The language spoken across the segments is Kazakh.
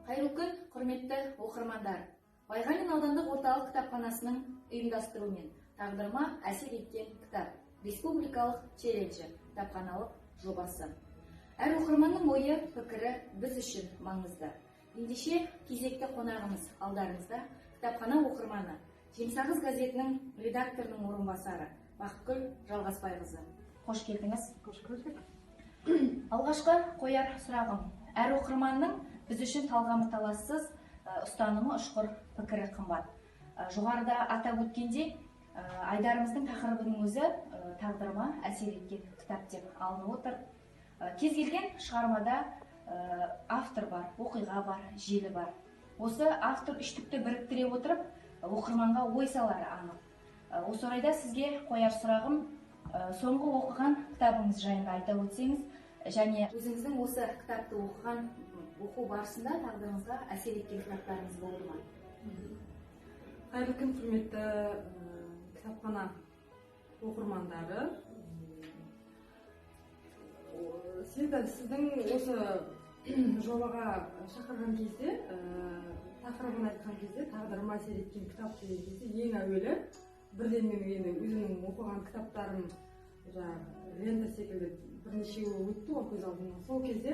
Қайырлы күн, құрметті оқырмандар. Байғанин аудандық орталық кітапханасының ұйымдастыруымен тағдырыма әсер еткен кітап республикалық челленджі кітапханалық жобасы. Әр оқырманның ойы, пікірі біз үшін маңызды. Ендеше кезекті қонағымыз алдарыңызда кітапхана оқырманы, Жемсағыз газетінің редакторының орынбасары Бақытгүл Жалғасбайқызы. Қош келдіңіз. Қош көрдік. Алғашқы қояр сұрағым: әр оқырманның біз үшін талғамы талассыз, ұстанымы ұшқыр, пікірі қымбат. Жоғарыда атап өткенде, айдарымыздың тақырыбының өзі тағдырыма әсер еткен кітап деп алынып отыр. Кез келген шығармада автор бар, оқиға бар, желі бар. Осы автор үштікті біріктіре отырып, оқырманға ой салары анық. Осы орайда сізге қояр сұрағым: соңғы оқыған кітабыңыз жайында айта өтсеңіз, және өзіңіздің осы кітапты оқу барысында тағдырыңызға әсер еткен кітаптарыңыз болды ма? Қайырлы күн, құрметті кітапхана оқырмандары. Сіздің осы жобаға шақырған кезде, тақырыбын айтқан кезде, тағдырыма әсер еткен кітап деген кезде, ең әуелі бірден мен өзімнің оқыған кітаптарым лента секілді бірнешеуі өтті ғой көз алдымнан. Сол кезде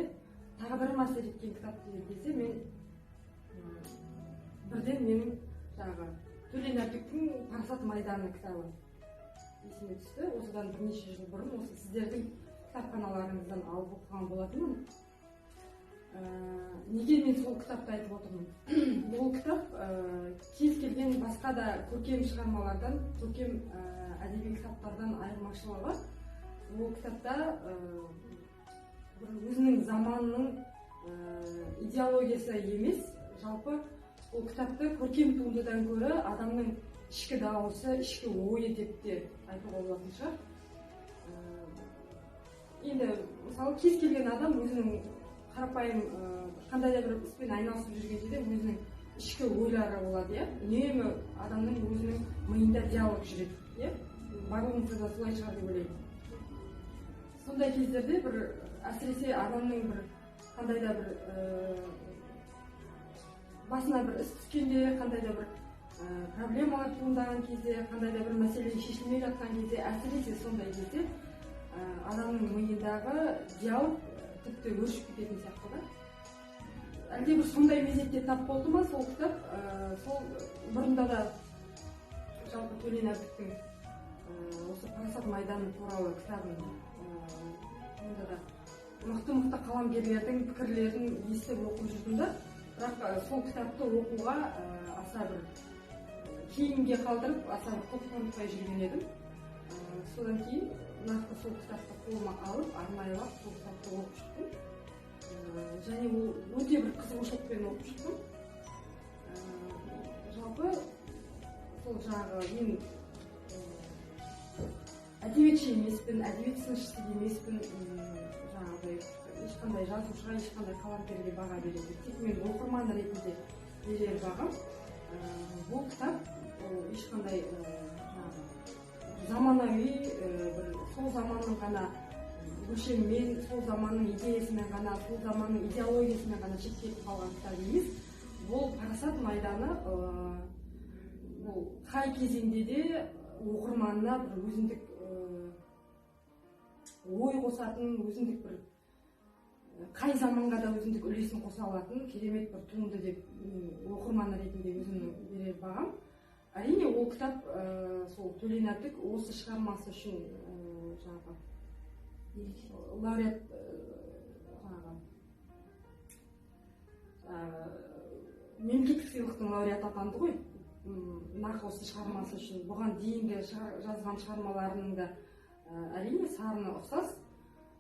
тағдырыма әсер еткен кітап деген кезде мен бірден менің Төлен Әбдіктің «Парасат майданы» кітабы есіме түсті. Осыдан бірнеше жыл бұрын осы сіздердің кітапханаларыңыздан алып оқыған болатынмын. Неге мен сол кітапты айтып отырмын? Бұл кітап кез келген басқа да көркем шығармалардан, көркем әдеби кітаптардан айырмашылығы. Бұл кітапта өзінің заманының идеологиясы емес, жалпы ол кітапты көркем туындыдан көрі адамның ішкі дауысы, ішкі ойы деп те айтуға болатын шығар. Енді мысалы кез келген адам өзінің қарапайым қандай да бір іспен айналысып жүргенде де өзінің ішкі ойлары болады, үнемі адамның өзінің миында диалог жүреді, барлығымызда да солай шығар деп ойлаймын. Сондай кездерде бір әсіресе адамның бір қандай да бір басына бір іс түскенде, қандай да бір проблемалар туындаған кезде, қандай да бір мәселе шешілмей жатқан кезде, әсіресе сондай кезде адамның миындағы диалог тіпті өршіп кететін сияқты да. Әлде бір сондай мезетте тап болды ма сол кітап? Сол бұрында да жалпы Төлен Әбдіктің осы «Парасат майданы» туралы кітабын онда да мықты қаламгерлердің пікірлерін естіп оқып жүрдім да, бірақ сол кітапты оқуға аса бір кейінге қалдырып, аса бір көп танытпай жүрген едім. Содан кейін нақты сол кітапты қолыма алып, арнайылап сол кітапты оқып шықтым. Және ол өте бір қызығушылықпен оқып шықтым. Жалпы сол мен әдебиетші емеспін, әдебиет сыншысы емеспін, ешқандай жазушыға, ешқандай қаламгерге баға береді. Тек мен оқырман ретінде берер бағам. Бұл кітап ешқандай заманауи, сол заманның ғана өлшемімен, сол заманның идеясымен ғана, сол заманның идеологиясымен ғана шектеліп қалған кітап емес. Бұл «Парасат майданы» қай кезеңде де оқырманына бір өзіндік ой қосатын, өзіндік бір қай заманға да өзіндік үлесін қоса алатын керемет бір туынды деп оқырман ретінде өзімнің берер бағам. Әрине ол кітап сол Төлен Әбдік осы шығармасы үшін лауреат мемлекеттік сыйлықтың лауреаты атанды ғой. Нақ осы шығармасы үшін. Бұған дейінгі жазған шығармаларының да әрине сарыны ұқсас.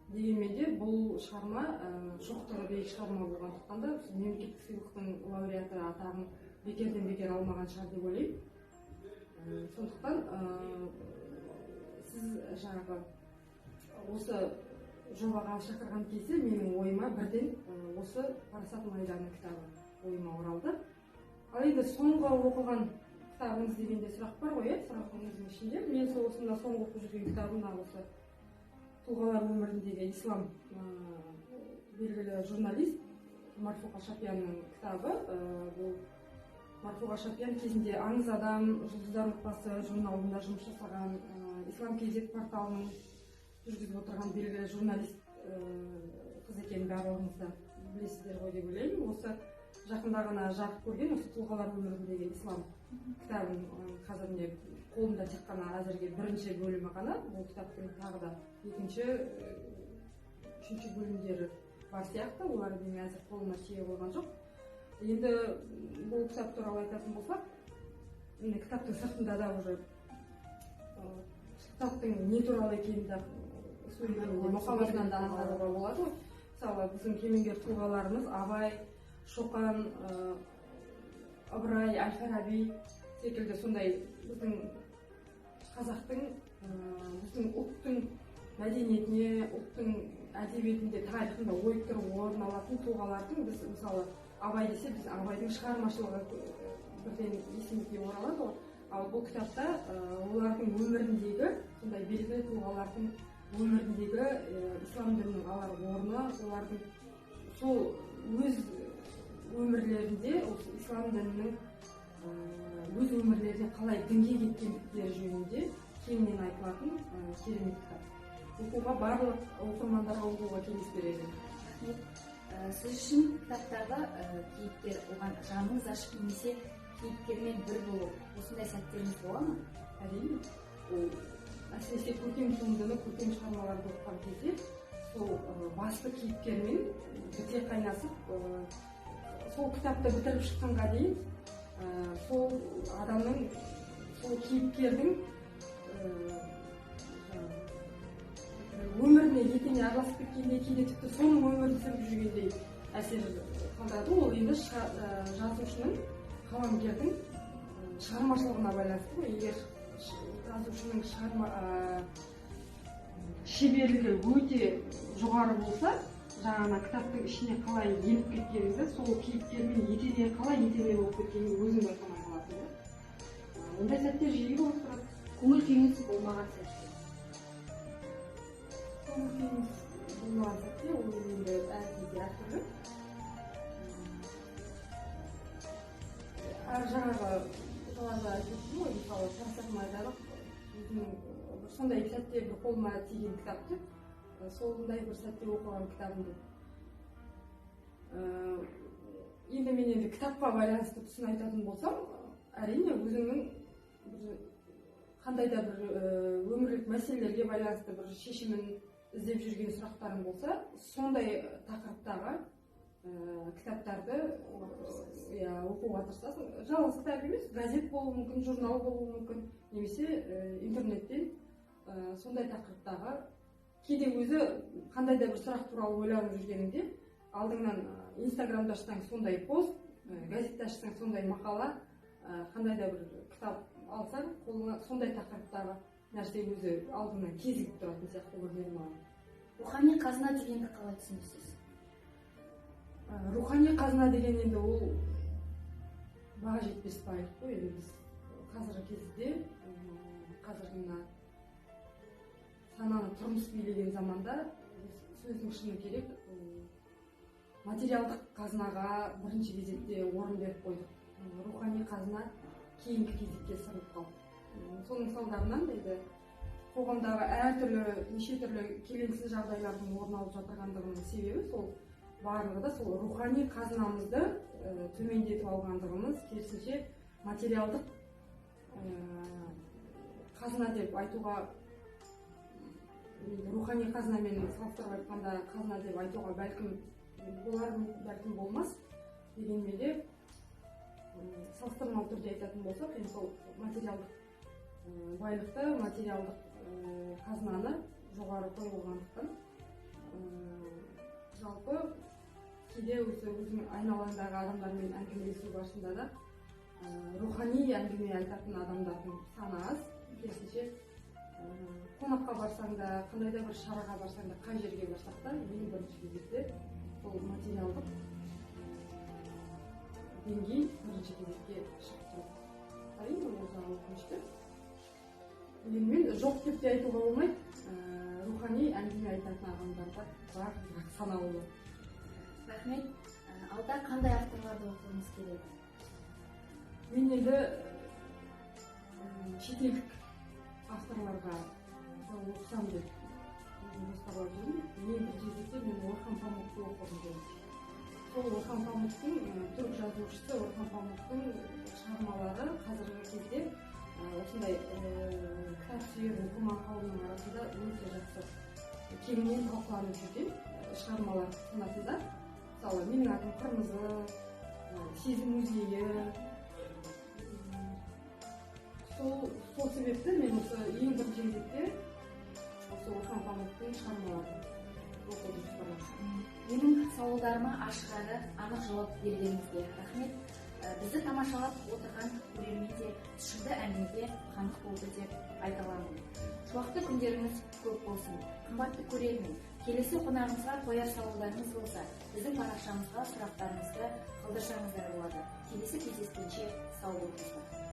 Дегенмен де бұл шығарма шоқтығы биік шығарма болғандықтан да мемлекеттік сыйлықтың лауреаты атағын бекерден бекер алмаған шығар деп ойлаймын. Сондықтан сіз осы жобаға шақырған кезде менің ойыма бірден осы «Парасат майданы» кітабы ойыма оралды. Ал енді соңғы оқыған кітабыңыз дегенде сұрақ бар ғой, сұрағыңыздың ішінде. Мен осында соңғы оқып жүрген кітабым осы тұлғалар өміріндегі ислам белгілі журналист Марфуға Шапиянның кітабы. Бұл Марфуға Шапиян кезінде Аңыз адам, Жұлдыздар отбасы журналында жұмыс жасаған, Ислам Кейзет порталының жүргізіп отырған белгілі журналист қыз екенін барлығыңыз да білесіздер ғой деп ойлаймын. Осы жақында ғана жарық көрген осы тұлғалар өміріндегі ислам кітабын қазір міне қолымда тек қана әзірге бірінші бөлімі ғана. Бұл кітаптың тағы да екінші, үшінші бөлімдері бар сияқты. Олар мен әзір қолыма тие қойған жоқ. Енді бұл кітап туралы айтатын болсақ, кітаптың сыртында да уже кітаптың не туралы екенін де сөйлегенде мұқабасынан да аңғаруға болады. Мысалы, біздің кемеңгер тұлғаларымыз Абай, Шоқан, Ыбырай, Әл-Фараби секілді сондай біздің қазақтың, біздің ұлттың мәдениетіне, ұлттың әдебиетінде, тарихында ойып тұрып орын алатын тұлғалардың, біз мысалы Абай десе, біз Абайдың шығармашылығы бірден есімізге оралады. Ал бұл кітапта олардың өміріндегі, сондай белгілі тұлғалардың өміріндегі ислам дінінің алар орны, олардың сол өз өмірлерінде ислам дінінің өз өмірлеріне қалай дінге кеткендіктері жөнінде кеңінен айтылатын керемет кітап. Оқуға барлық оқырмандарға оқуға кеңес береді. Сіз үшін кітаптағы кейіпкер оған жаныңыз ашып немесе кейіпкермен бір болып осындай сәттеріңіз бола ма? Әрине. Әсіресе көркем туындыны, көркем шығармаларды оқыған кезде сол басты кейіпкермен біте қайнасып, сол кітапты бітіріп шыққанға дейін сол адамның, сол кейіпкердің өміріне етене араласып кеткендей, кейде тіпті соның өмірін сүріп жүргендей әсер қалдырады. Ол енді жазушының, қаламгердің шығармашылығына байланысты. Егер жазушының шеберлігі өте жоғары болса, жаңа кітаптың ішіне қалай еніп кеткеніңізді, сол кейіпкермен етене қалай етене болып кеткеніңізді өзің байқамай қаласың. Ондай сәттер жиі болып тұрады. Көңіл күйіңіз болмаған сәтте? Көңіл күйіңіз болмаған сәтте, ол енді әркімде әртүрлі. Жаңағы айтып ғой, мысалы Сарсақмай айталық, сондай сәтте бір қолыма тиген кітапты, сондай бір сәтте оқыған кітабымды. Енді мен енді кітапқа байланысты тұсын айтатын болсам, әрине өзімнің қандай да бір өмірлік мәселелерге байланысты бір шешімін іздеп жүрген сұрақтарым болса, сондай тақырыптағы кітаптарды оқуға тырысасың. Жалғыз кітап емес, газет болуы мүмкін, журнал болуы мүмкін, немесе интернеттен сондай тақырыптағы кейде өзі қандай да бір сұрақ туралы ойланып жүргеніңде алдыңнан Инстаграмда ашсаң сондай пост, газетте ашсаң сондай мақала, қандай да бір кітап алсаң, қолыңа сондай тақырыптағы нәрсе өзі алдыңнан кезігіп тұратын сияқты көрінеді маған. Рухани қазына дегенді қалай түсінесіз? Рухани қазына деген енді ол баға жетпес байлық қой. Біз қазіргі кезде, қазіргі мына сананы тұрмыс билеген заманда сөздің шыны керек, материалдық қазынаға бірінші кезекте орын беріп қойдық. Рухани қазына кейінгі кезекке сырылып қалды. Соның салдарынан енді қоғамдағы әртүрлі, неше түрлі келеңсіз жағдайлардың орын алып жатырғандығының себебі сол барлығы да сол рухани қазынамызды төмендетіп алғандығымыз, керісінше материалдық қазына деп айтуға, рухани қазынамен салыстырып айтқанда қазына деп айтуға бәлкім болар, бәлкім болмас. Дегенмен де салыстырмалы түрде айтатын болсақ, енді сол материалдық байлықты, материалдық қазынаны жоғары қойылғандықтан жалпы кейде өзің айналаңдағы адамдармен әңгімелесу барысында да рухани әңгіме айтатын адамдардың саны аз. Керісінше қонаққа барсаң да, қандай да бір шараға барсаң да, қай жерге барсақ та ең бірінші кезекте сол материалдық деңгей бірінші кезекке шығып тұрады. Әрине ол жағы өкінішті. Дегенмен жоқ деп те айтуға болмайды. Рухани әңгіме айтатын адамдар да бар, санаулы. Рахмет. алда қандай авторларды оқығыңыз келеді? Мен енді шетелдік авторларға оқысам деп жоспарлап жүрмін. Ең бір кезекте мен Орхан Памукты оқығым келеді. Сол Орхан Памуктың, түрік жазушысы Орхан Памуктың шығармалары қазіргі кезде осындай кітап сүйер оқырман қауымның арасында өте жақсы кеңінен талқыланып жүрген шығармалар санатында. Мысалы, менің атым Қырмызы, Сезім музейі. Сол себепті мен осы ең бірінші кезекте осы Орхан Памуктың шығармаларын оқуды жоспарлап. Менің сауалдарыма ашық әрі анық жауап бергеніңізге рахмет. Бізді тамашалап отырған көрермен де тұшымды әңгімеге қанық болды деп айта аламын. Шуақты күндеріңіз көп болсын. Қымбатты көрермен, келесі қонағымызға қояр сауалдарыңыз болса, біздің парақшамызға сұрақтарыңызды қалдырсаңыздар болады. Келесі кездескенше сау болыңыздар.